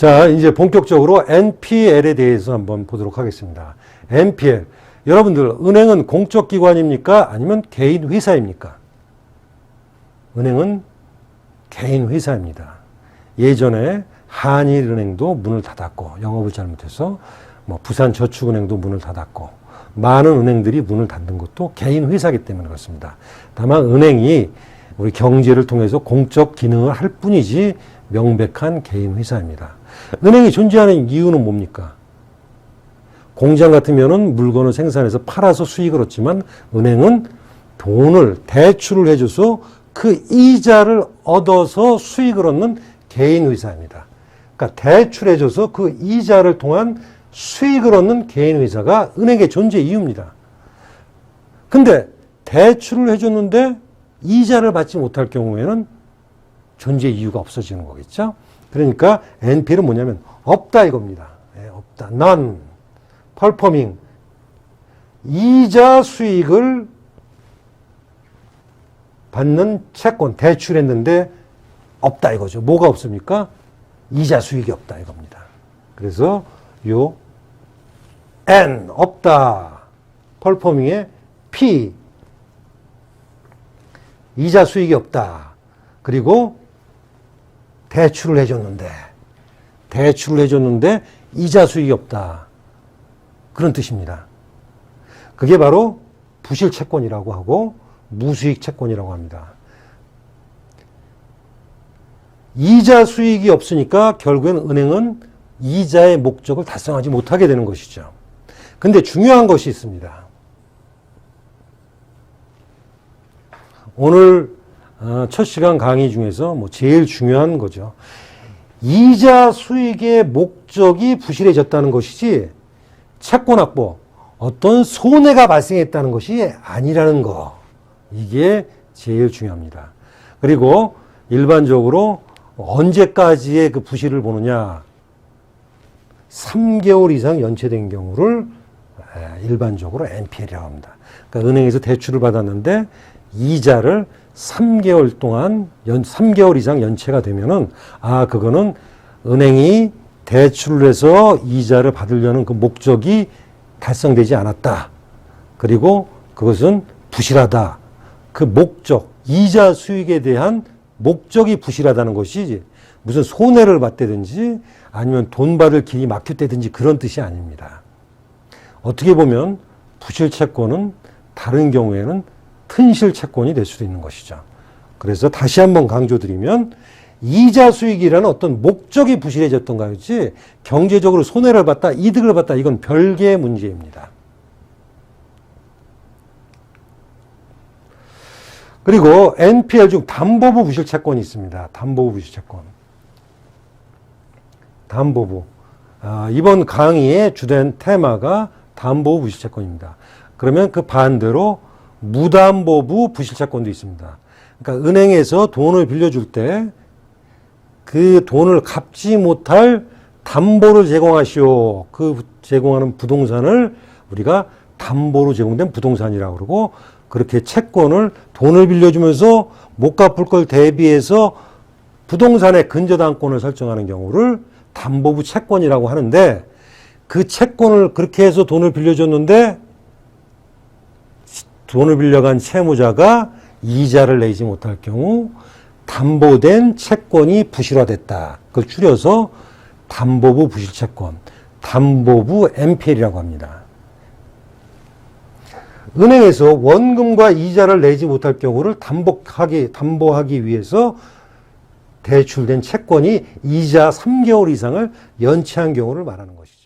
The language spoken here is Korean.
자, 이제 본격적으로 NPL에 대해서 한번 보도록 하겠습니다. NPL. 여러분들, 은행은 공적 기관입니까? 아니면 개인 회사입니까? 은행은 개인 회사입니다. 예전에 한일은행도 문을 닫았고, 영업을 잘못해서 부산저축은행도 문을 닫았고, 많은 은행들이 문을 닫는 것도 개인 회사이기 때문에 그렇습니다. 다만 은행이 우리 경제를 통해서 공적 기능을 할 뿐이지 명백한 개인 회사입니다. 은행이 존재하는 이유는 뭡니까? 공장 같으면은 물건을 생산해서 팔아서 수익을 얻지만 은행은 돈을 대출을 해줘서 그 이자를 얻어서 수익을 얻는 개인 회사입니다. 그러니까 대출해줘서 그 이자를 통한 수익을 얻는 개인 회사가 은행의 존재 이유입니다. 근데 대출을 해줬는데 이자를 받지 못할 경우에는 존재 이유가 없어지는 거겠죠. 그러니까 NPL은 뭐냐면 없다 이겁니다. 네, 없다. none. performing. 이자 수익을 받는 채권, 대출했는데 없다 이거죠. 뭐가 없습니까? 이자 수익이 없다 이겁니다. 그래서 요 N, 없다. performing의 P, 이자 수익이 없다. 그리고 대출을 해줬는데 이자 수익이 없다. 그런 뜻입니다. 그게 바로 부실 채권이라고 하고 무수익 채권이라고 합니다. 이자 수익이 없으니까 결국엔 은행은 이자의 목적을 달성하지 못하게 되는 것이죠. 근데 중요한 것이 있습니다. 오늘 첫 시간 강의 중에서 제일 중요한 거죠. 이자 수익의 목적이 부실해졌다는 것이지 채권 확보, 어떤 손해가 발생했다는 것이 아니라는 거. 이게 제일 중요합니다. 그리고 일반적으로 언제까지의 그 부실을 보느냐. 3개월 이상 연체된 경우를 일반적으로 NPL이라고 합니다. 그러니까 은행에서 대출을 받았는데 이자를 3개월 동안 3개월 이상 연체가 되면은 그거는 은행이 대출을 해서 이자를 받으려는 그 목적이 달성되지 않았다. 그리고 그것은 부실하다. 그 목적, 이자 수익에 대한 목적이 부실하다는 것이 무슨 손해를 봤다든지 아니면 돈 받을 길이 막혔다든지 그런 뜻이 아닙니다. 어떻게 보면 부실 채권은 다른 경우에는 튼실 채권이 될 수도 있는 것이죠. 그래서 다시 한번 강조드리면 이자 수익이라는 어떤 목적이 부실해졌던가 하지 경제적으로 손해를 봤다, 이득을 봤다 이건 별개의 문제입니다. 그리고 NPL 중 담보부 부실 채권이 있습니다. 담보부 부실 채권. 담보부. 이번 강의의 주된 테마가 담보부 부실 채권입니다. 그러면 그 반대로 무담보부 부실 채권도 있습니다. 그러니까 은행에서 돈을 빌려줄 때 그 돈을 갚지 못할 담보를 제공하시오. 그 제공하는 부동산을 우리가 담보로 제공된 부동산이라고 그러고 그렇게 채권을 돈을 빌려주면서 못 갚을 걸 대비해서 부동산의 근저당권을 설정하는 경우를 담보부 채권이라고 하는데 그 채권을 그렇게 해서 돈을 빌려줬는데 돈을 빌려간 채무자가 이자를 내지 못할 경우 담보된 채권이 부실화됐다. 그걸 줄여서 담보부 부실채권, 담보부 NPL이라고 합니다. 은행에서 원금과 이자를 내지 못할 경우를 담보하기 위해서 대출된 채권이 이자 3개월 이상을 연체한 경우를 말하는 것이죠.